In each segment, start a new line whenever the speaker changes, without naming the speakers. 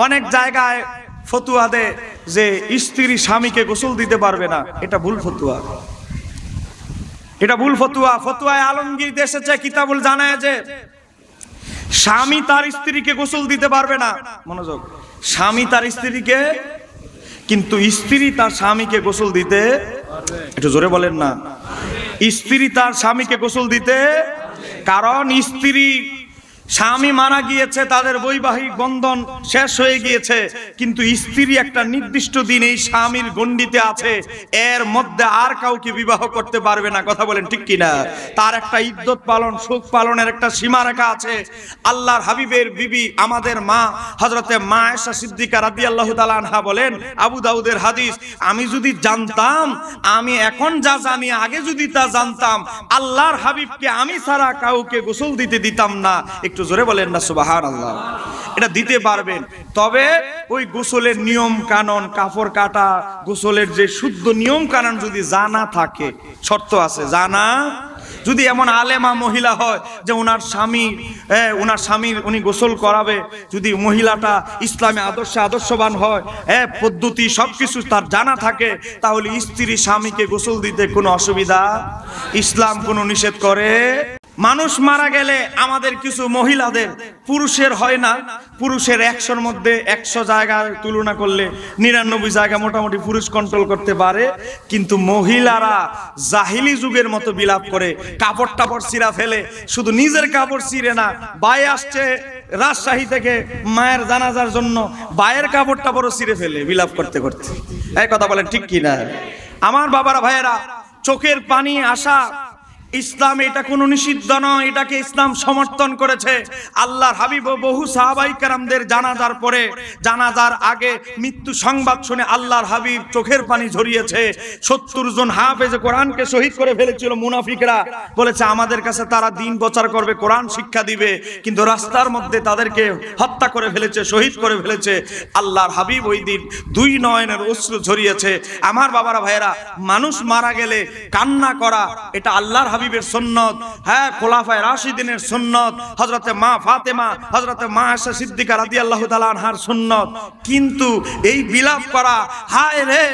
অনেক জায়গায় ফতুয়া দেয় যে স্ত্রী স্বামীকে গোসল দিতে পারবে না, এটা ভুল ফতুয়া, এটা ভুল ফতুয়া। ফতুয়ায় আলমগীর এসেছে কিতাবুল জানায় যে স্বামী তার স্ত্রীকে গোসল দিতে পারবে না, মনোযোগ, স্বামী তার স্ত্রীকে, কিন্তু স্ত্রী তার স্বামীকে গোসল দিতে, একটু জোরে বলেন না, স্ত্রী তার স্বামীকে গোসল দিতে, কারণ স্ত্রী স্বামী মারা গিয়েছে, তাদের বৈবাহিক বন্ধন শেষ হয়ে গিয়েছে, কিন্তু স্ত্রী একটা নির্দিষ্ট দিন এই স্বামীর গণ্ডিতে আছে, এর মধ্যে আর কাউকে বিবাহ করতে পারবে না। কথা বলেন ঠিক কিনা? তার একটা ইদ্যত পালন, সুখ পালনের একটা সীমারেখা আছে। আল্লাহর হাবিবের বিবি আমাদের মা হযরতে মা আয়েশা সিদ্দিকা রাদিয়াল্লাহু তাআলা আনহা বলেন, আবু দাউদের হাদিস, আমি যদি জানতাম, আমি এখন যা জানি আগে যদি তা জানতাম, আল্লাহর হাবিবকে আমি ছাড়া কাউকে গোসল দিতে দিতাম না। একটু জোরে বলেন না সুবহানাল্লাহ। এটা দিতে পারবেন, তবে ওই গোসলের নিয়ম কানুন, কাপড় কাটা, গোসলের যে শুদ্ধ নিয়ম কানুন যদি জানা থাকে, শর্ত আছে, জানা যদি এমন আলেমা মহিলা হয় যে ওনার স্বামীর উনি গোসল করাবে, যদি মহিলাটা ইসলামে আদর্শবান হয়, পদ্ধতি সবকিছু তার জানা থাকে, তাহলে স্ত্রী স্বামীকে গোসল দিতে কোনো অসুবিধা ইসলাম কোনো নিষেধ করে। মানুষ মারা গেলে আমাদের কিছু মহিলাদের, পুরুষের হয় না, পুরুষের 100-র মধ্যে 100 জায়গায় তুলনা করলে 99 জায়গা মোটামুটি পুরুষ কন্ট্রোল করতে পারে, কিন্তু মহিলারা জাহিলি যুগের মতো বিলাপ করে, কাপড় টাপড় ছিঁড়া ফেলে, শুধু নিজের কাপড় ছিঁড়ে না, ভাই আসছে রাজশাহী থেকে মায়ের জানাজার জন্য, ভাইয়ের কাপড় টাপড়ও ছিঁড়ে ফেলে বিলাপ করতে করতে। এই কথা বলেন ঠিক কিনা? আমার বাবারা ভাইয়েরা, চোখের পানি আসা ইসলাম এটা কোনো নিষিদ্ধ নয়, এটাকে ইসলাম সমর্থন করেছে। আল্লাহর হাবিব বহু সাহাবায়ে কেরামদের জানাজার পরে, জানাজার আগে মৃত্যু সংবাদ শুনে আল্লাহর হাবিব চোখের পানি ঝরিয়েছে। 70 জন হাফেজ কোরআনকে শহীদ করে ফেলেছিল মুনাফিকরা, বলেছে আমাদের কাছে তারা দিন প্রচার করবে, কোরআন শিক্ষা দিবে, কিন্তু রাস্তার মধ্যে তাদেরকে হত্যা করে ফেলেছে, শহীদ করে ফেলেছে। আল্লাহর হাবিব ওই দিন 2 নয়নের অশ্রু ঝরিয়েছে। আমার বাবারা ভাইয়েরা, মানুষ মারা গেলে কান্না করা এটা আল্লাহর হাবিবের সুন্নত, হ্যাঁ, খোলাফায়ে রাশিদিনের সুন্নত, হযরতে মা ফাতেমা, হযরতে মা আয়েশা সিদ্দিকা রাদিয়াল্লাহু তাআলা আনহার সুন্নত। কিন্তু এই বিলাপ করা, হায় রে,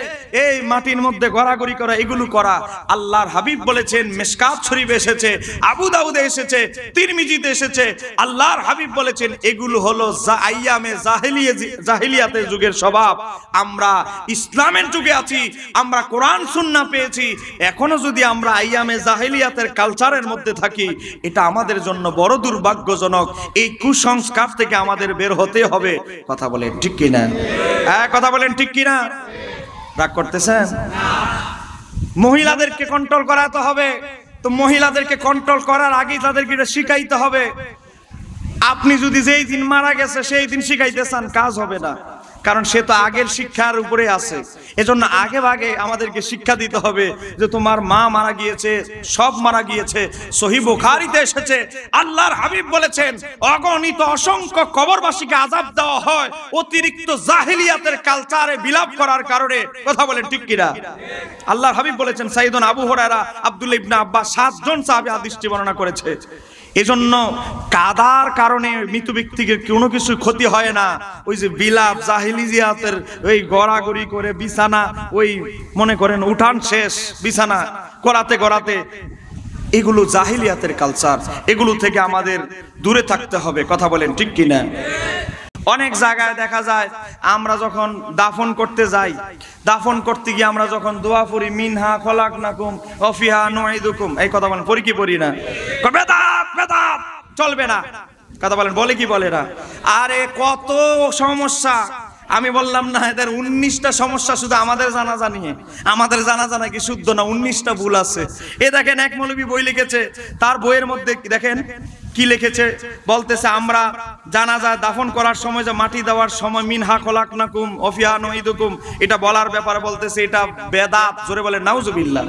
এই মাটির মধ্যে গড়াগড়ি করা, এগুলো করা, আল্লাহর হাবিব বলেছেন, মিশকাত শরীফে এসেছে, আবু দাউদে এসেছে, তিরমিজিতে এসেছে, আল্লাহর হাবিব বলেছেন এগুলো হলো আইয়ামে জাহিলিয়াতের যুগের স্বভাব। আমরা ইসলামের যুগে আছি, আমরা কোরআন সুন্নাহ পেয়েছি, এখনো যদি আমরা আইয়ামে জাহিলিয়াতের কালচারের মধ্যে থাকি, এটা আমাদের জন্য বড় দুর্ভাগ্যজনক। এই কুসংস্কার থেকে আমাদের বের হতে হবে। কথা বলেন ঠিক কিনা? কথা বলেন ঠিক কিনা? রাগ করতেছেন? মহিলাদেরকে কন্ট্রোল করাতে হবে, তো মহিলাদেরকে কন্ট্রোল করার আগেই তাদেরকে এটা শিখাইতে হবে। আপনি যদি যেই দিন মারা গেছে সেই দিন শিখাইতে চান, কাজ হবে না, কারণ সে তো আগের শিক্ষার উপরে আছে। এজন্য আগে ভাগে আমাদেরকে শিক্ষা দিতে হবে যে তোমার মা মারা গিয়েছে, সব মারা গিয়েছে। সহিহ বুখারীতে এসেছে, আল্লাহর হাবিব বলেছেন অগণিত অসংখ্য কবরবাসীকে আযাব দেওয়া হয় অতিরিক্ত জাহিলিয়াতের কালচারে বিলাপ করার কারণে। কথা বলেন ঠিক কিনা? আল্লাহর হাবিব বলেছেন, সাইয়েদনা আবু হুরায়রা, আব্দুল্লাহ ইবনে আব্বাস 7 জন সাহাবী হাদিসটি বর্ণনা করেছে। এজন্য কাদার কারণে মৃত ব্যক্তিকে কোনো কিছু ক্ষতি হয় না। ওই যে বিলাপ, জাহিলিয়াতের ওই গড়াগড়ি করে বিছানা, ওই মনে করেন উঠান শেষ, বিছানা করাতে করাতে, এগুলো জাহিলিয়াতের কালচার, এগুলো থেকে আমাদের দূরে থাকতে হবে। কথা বলেন ঠিক কিনা? অনেক জায়গায় দেখা যায় আমরা যখন দাফন করতে যাই, দাফন করতে গিয়ে আমরা যখন দোয়া পড়ি, মিনহা খলাকনাকুম ওয়া ফিহা নুঈদুকুম, এই কথা বলেন, পড়ি কি পড়ি না? বেদাত বেদাত চলবে না। কথা বলেন, বলে কি বলে না? আরে কত সমস্যা! আমি বললাম না, এদের 19টা সমস্যা শুধু আমাদের জানাজা নিয়ে। আমাদের জানাজা নাকি শুদ্ধ না, 19টা ভুল আছে। এ দেখেন, এক মৌলবী বই লিখেছে, তার বইয়ের মধ্যে দেখেন কি লিখেছে, বলতেছে আমরা জানাজা দাফন করার সময়, যে মাটি দেওয়ার সময় মিনহা খলাকনাকুম ওয়া ফিহা নুঈদুকুম, এটা বলার ব্যাপারে বলতেছে এটা বেদাত। জোরে বলেন নাউজুবিল্লাহ।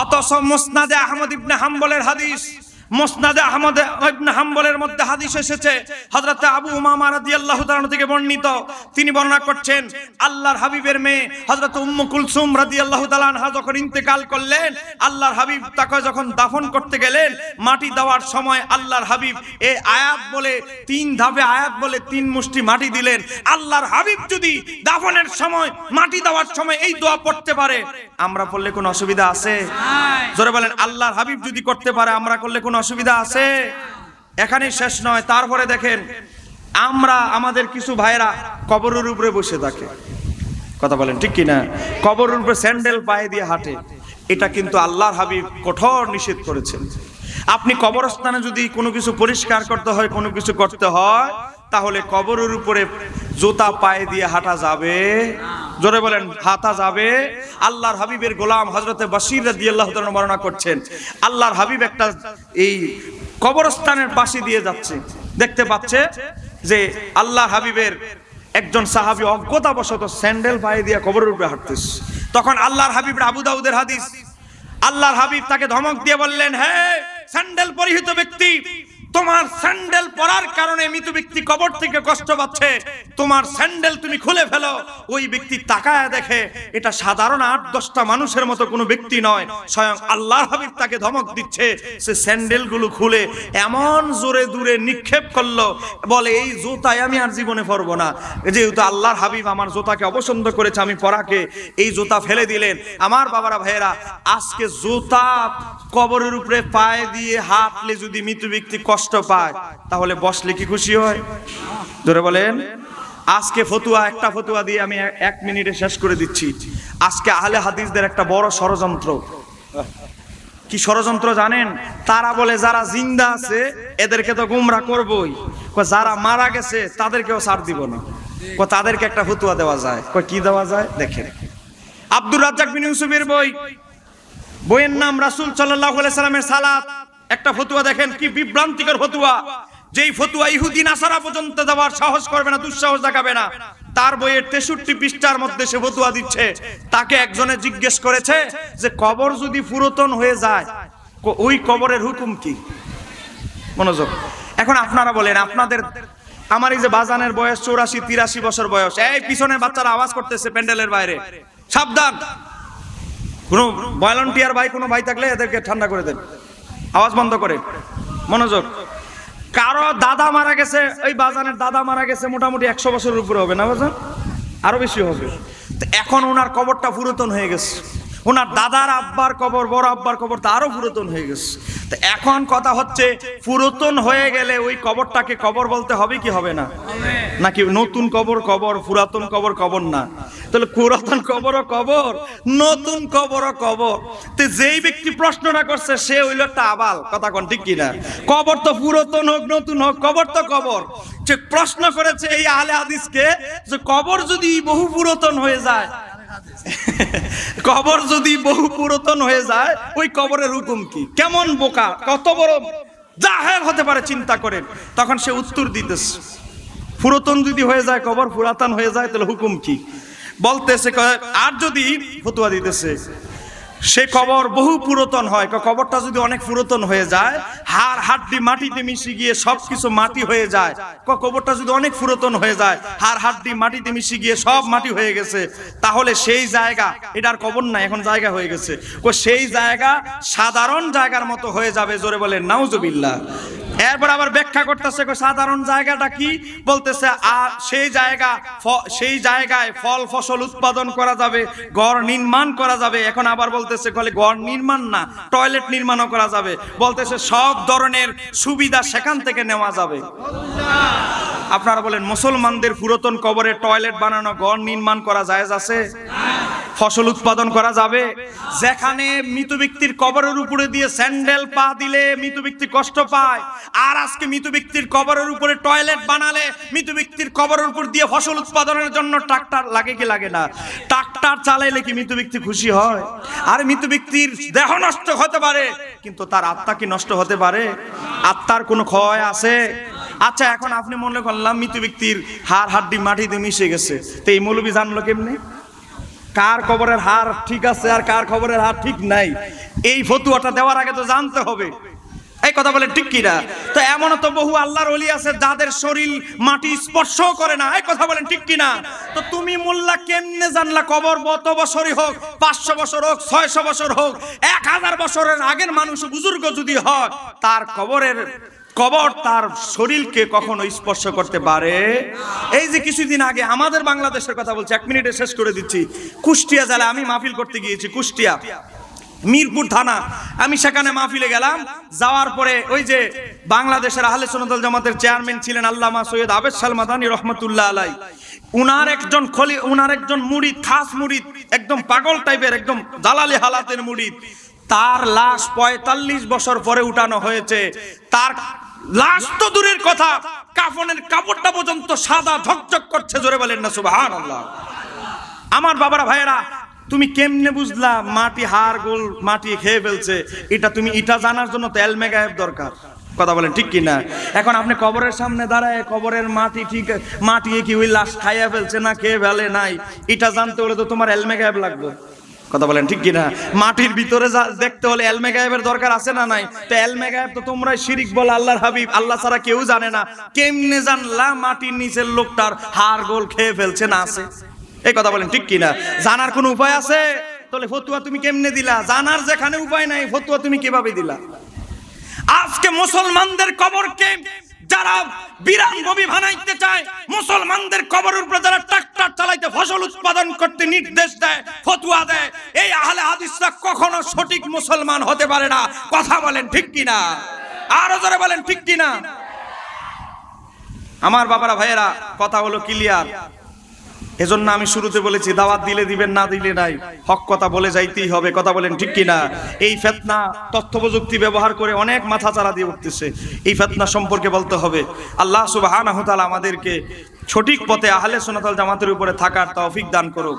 অথচ মুসনাদে আহমদ ইবনে হাম্বলের হাদিস, মুসনাদে আহমদ ইবনে হাম্বলের মধ্যে হাদিস এসেছে, হযরত আবু উমামা রাদিয়াল্লাহু তাআলা থেকে বর্ণিত, তিনি বর্ণনা করছেন আল্লাহর হাবিবের মেয়ে হযরত উম্মু কুলসুম রাদিয়াল্লাহু তাআলা আনহা যখন ইন্তেকাল করলেন, আল্লাহর হাবিব তাকে যখন দাফন করতে গেলেন, মাটি দেওয়ার সময় আল্লাহর হাবিব এই আয়াত বলে 3 ধাপে আয়াত বলে 3 মুষ্টি মাটি দিলেন। আল্লাহর হাবিব যদি দাফনের সময় মাটি দেওয়ার সময় এই দোয়া পড়তে পারে, আমরা পড়লে কোনো অসুবিধা আছে? জোরে বলেন, আল্লাহর হাবিব যদি করতে পারে আমরা করলে কোনো অসুবিধা আছে? এখানেই শেষ নয়, তারপরে দেখেন আমরা আমাদের কিছু ভাইরা কবরের উপরে বসে থাকে, কথা বলেন ঠিক কি না? কবরের উপরে স্যান্ডেল পায়ে দিয়ে হাঁটে, এটা কিন্তু আল্লাহর হাবিব কঠোর নিষেধ করেছেন। আপনি কবরস্থানে যদি কোনো কিছু পরিষ্কার করতে হয়, কোনো কিছু করতে হয়, তাহলে কবরের উপরে জুতা পায়ে দিয়ে হাঁটা যাবে? জোরে বলেন, হাঁটা যাবে? আল্লাহর হাবিবের গোলাম হযরতে বাশির রাদিয়াল্লাহু তাআলা বর্ণনা করছেন, আল্লাহর হাবিব একটা এই কবরস্থানের পাশে দিয়ে যাচ্ছে, দেখতে পাচ্ছে যে আল্লাহর হাবিবের একজন সাহাবী অজ্ঞতাবশত স্যান্ডেল পায়ে দিয়ে কবরের উপরে হাঁটতেছে। তখন আল্লাহর হাবিব, আবু দাউদের হাদিস, আল্লাহর হাবিব তাকে ধমক দিয়ে বললেন, হে স্যান্ডেল পরিহিত ব্যক্তি, তোমার স্যান্ডেল পরার কারণে মৃত ব্যক্তি কবর থেকে কষ্ট পাচ্ছে, তোমার স্যান্ডেল তুমি খুলে ফেলো। ওই ব্যক্তি তাকায় দেখে এটা সাধারণ 8-10টা মানুষের মতো কোনো ব্যক্তি নয়, স্বয়ং আল্লাহর হাবিব তাকে ধমক দিচ্ছে। সে স্যান্ডেলগুলো খুলে এমন জোরে দূরে নিক্ষেপ করলো, বলে এই জুতায় আমি আর জীবনে পরবো না, যেহেতু আল্লাহর হাবিব আমার জুতাকে অপছন্দ করেছে, আমি পরাকে এই জুতা ফেলে দিলেন। আমার বাবারা ভাইয়েরা, আজকে জুতা কবরের উপরে পায়ে দিয়ে হাঁটলে যদি মৃত ব্যক্তি কষ্ট পায়, তাহলে বসলে কি খুশি হয়? ধরে বলেন। আজকে ফতুয়া, একটা ফতুয়া দিয়ে আমি 1 মিনিটে শেষ করে দিচ্ছি। আজকে আহলে হাদিসদের একটা বড় ষড়যন্ত্র। কি ষড়যন্ত্র জানেন? তারা বলে যারা জিন্দা আছে এদেরকে তো গুমরা করবই, যারা মারা গেছে তাদেরকেও ছাড় দিব না, তাদেরকে একটা ফতুয়া দেওয়া যায়। কি দেওয়া যায় দেখেন, আব্দুর রাজ্জাক বিন ইউসুফের বইয়ের নাম রাসূল সাল্লাল্লাহু আলাইহি সাল্লামের সালাত, একটা ফতুয়া দেখেন কি বিভ্রান্তিকর ফতুয়া, যেই ফতুয়া ইহুদি নাসারা পর্যন্ত দেওয়ার সাহস করবে না, দুঃসাহস দেখাবে না। তার বইয়ের 63 পৃষ্ঠার মধ্যে সে ফতুয়া দিচ্ছে। তাকে একজনে জিজ্ঞেস করেছে যে কবর যদি পুরাতন হয়ে যায় ওই কবরের হুকুম কি? মনোযোগ। এখন আপনারা বলেন, আপনাদের আমার এই যে বাজানের বয়স 84-83 বছর বয়স, এই পিছনের বাচ্চারা আওয়াজ করতেছে প্যান্ডেলের বাইরে, সাবধান। কোনো ভলান্টিয়ার ভাই, কোনো ভাই থাকলে এদেরকে ঠান্ডা করে দেন, আওয়াজ বন্ধ করে। মনোযোগ। কারো দাদা মারা গেছে, ওই বাজানের দাদা মারা গেছে মোটামুটি 100 বছরের উপরে হবে না বাজান, আরো বেশি হবে। তো এখন ওনার কবরটা পুরাতন হয়ে গেছে, ওনার দাদার আব্বার কবর, বড় আব্বার কবর তা আরো পুরাতন হয়ে গেছে। তো এখন কথা হচ্ছে, পুরাতন হয়ে গেলে ওই কবরটাকে কবর বলতে হবে কি হবে না? নাকি নতুন কবর কবর, পুরাতন কবর কবর না? তাহলে পুরাতন কবরও কবর, নতুন কবরও কবর। তো যেই ব্যক্তি প্রশ্নটা করছে সে হইল একটা আবাল, কথা কোন ঠিক কিনা? কবর তো পুরাতন হোক নতুন হোক, কবর তো কবর। যে প্রশ্ন করেছে এই আহলে হাদিসকে যে কবর যদি বহু পুরাতন হয়ে যায়, কবর যদি বহু পুরাতন হয়ে যায় ওই কবরের হুকুম কি? কেমন বোকা, কত বড় জাহেল হতে পারে চিন্তা করেন। তখন সে উত্তর দিতেছে, পুরাতন যদি হয়ে যায় কবর, পুরাতন হয়ে যায় তাহলে হুকুম কি? বলতেছে, আর যদি ফতুয়া দিতেছে সে কবর বহু পুরাতন হয়, কবরটা যদি অনেক পুরাতন হয়ে যায়, হাড় হাড্ডি মাটিতে মিশে গিয়ে সবকিছু মাটি হয়ে যায়, কবরটা যদি অনেক পুরাতন হয়ে যায়, হাড় হাড্ডি মাটিতে মিশে গিয়ে সব মাটি হয়ে গেছে, তাহলে সেই জায়গা, এটার কবর না, এখন জায়গা হয়ে গেছে, সেই জায়গা সাধারণ জায়গার মতো হয়ে যাবে। জোরে বলেন নাউজুবিল্লাহ। এরপর আবার ব্যাখ্যা করতেছে সাধারণ জায়গাটা কি, বলতেছে আর সেই জায়গায় ফল ফসল উৎপাদন করা যাবে, ঘর নির্মাণ করা যাবে। এখন আবার বলতেছে ঘর নির্মাণ না, টয়লেট নির্মাণও করা যাবে। বলতেছে সব ধরনের সুবিধা সেখান থেকে নেওয়া যাবে। আপনারা বলেন মুসলমানদের পুরাতন কবরে টয়লেট বানানো, ঘর নির্মাণ করা জায়েজ আছে? ফসল উৎপাদন করা যাবে? যেখানে মৃত ব্যক্তির কবরের উপরে দিয়ে স্যান্ডেল পা দিলে মৃত ব্যক্তি কষ্ট পায়, আর আজকে মৃত ব্যক্তির কবরের উপরে টয়লেট বানালে মৃত ব্যক্তির কবরের উপর দিয়ে ফসল উৎপাদনের জন্য ট্রাক্টর লাগে কি লাগে না? ট্রাক্টর চালাইলে কি মৃত ব্যক্তি খুশি হয়? আর মৃত ব্যক্তির দেহ নষ্ট হতে পারে, কিন্তু তার আত্মা কি নষ্ট হতে পারে? আত্মার কোনো ক্ষয় আছে? আচ্ছা, এখন আপনি মনে করলাম মৃত ব্যক্তির হাড় হাড্ডি মাটিতে মিশে গেছে, তো এই মৌলবি জানলো কেমনে কার কবরের হাড় ঠিক আছে আর কার কবরের হাড় ঠিক নাই? এই ফতুয়াটা দেওয়ার আগে তো জানতে হবে। এই কথা বলেন ঠিক কিনা? তো এমন তো বহু আল্লাহর ওলি আছে যাদের শরীর মাটি স্পর্শ করে না, এই কথা বলেন ঠিক কিনা? তো তুমি মোল্লা কেমনে জানলা কবর কত বছরই হোক, 500 বছর হোক, 600 বছর হোক, 1000 বছরের আগের মানুষ বুজুর্গ যদি হয়, তার কবর তার শরীরকে কখনো স্পর্শ করতে পারে? এই যে কিছুদিন আগে আমাদের বাংলাদেশের কথা বলছি, 1 মিনিটে শেষ করে দিচ্ছি। কুষ্টিয়া জেলায় আমি মাহফিল করতে গিয়েছি, কুষ্টিয়া মিরপুর থানা। আমি সেখানে মাহফিলে গেলাম, যাওয়ার পরে ওই যে বাংলাদেশের আহলে সুন্নাত ওয়াল জামাতের চেয়ারম্যান ছিলেন আল্লামা সৈয়দ আবেদ শাহ মাদানী রহমতুল্লাহ আলাই। উনার একজন মুরিদ, খাস মুরিদ, একদম পাগল টাইপের, একদম দালালি হালাতের মুরিদ। তার লাশ 45 বছর পরে উঠানো হয়েছে। তার লাশ তো দূরের কথা, কাফনের কাপড়টা পর্যন্ত সাদা ঝকঝক করছে। জোরে বলেন না সুবহানাল্লাহ। আমার বাবারা ভাইয়েরা, তুমি কেমনে বুঝলা মাটি হাড় গোল মাটি খেয়ে ফেলছে? এটা জানার জন্য তো এলমে গায়েব দরকার। কথা বলেন ঠিক কিনা? এখন আপনি কবরের সামনে দাঁড়ায় কবরের মাটি কি ওই লাশ খাইয়া ফেলছে না খেয়ে ফেলে নাই, এটা জানতে হলে তো তোমার এলমে গায়েব লাগবে। কথা বলেন ঠিক কিনা? মাটির ভিতরে দেখতে হলে এলমে গায়েবের দরকার আছে না নাই? তো এলমে গায়েব তো তোমরা শিরিক বলে আল্লাহর হাবিব, আল্লাহ ছাড়া কেউ জানে না। কেমনে জানলা মাটির নিচের লোকটার হাড় গোল খেয়ে ফেলছে না আছে? এই কথা বলেন ঠিক কিনা? জানার কোনো উপায় আছে? তাহলে ফতুয়া তুমি কেমনে দিলা? জানার যেখানে উপায় নাই, ফতুয়া তুমি কিভাবে দিলা? আজকে মুসলমানদের কবরকে যারা বিরানভূমি বানাইতে চায়, মুসলমানদের কবরের উপরে যারা ট্রাক্টর চালাইতে ফসল উৎপাদন করতে নির্দেশ দেয়, ফতুয়া দেয়, এই আহলে হাদিসরা কখনো সঠিক মুসলমান হতে পারে না। কথা বলেন ঠিক কিনা? আরো জোরে বলেন ঠিক কিনা? আমার বাবারা ভাইয়েরা, কথা হলো ক্লিয়ার। এজন্য আমি শুরুতে বলেছি, দাওয়াত দিলে দিবেন, না দিলে নাই, হক কথা বলে যাইতেই হবে। কথা বলেন ঠিক কিনা? এই ফিতনা তথ্য প্রযুক্তি ব্যবহার করে অনেক মাথাচাড়া দিয়ে উঠতেছে, এই ফিতনা সম্পর্কে বলতে হবে। আল্লাহ সুবহানাহু ওয়া তাআলা আমাদেরকে সঠিক পথে আহলে সুন্নাত ওয়াল জামাতের উপরে থাকার তৌফিক দান করুক।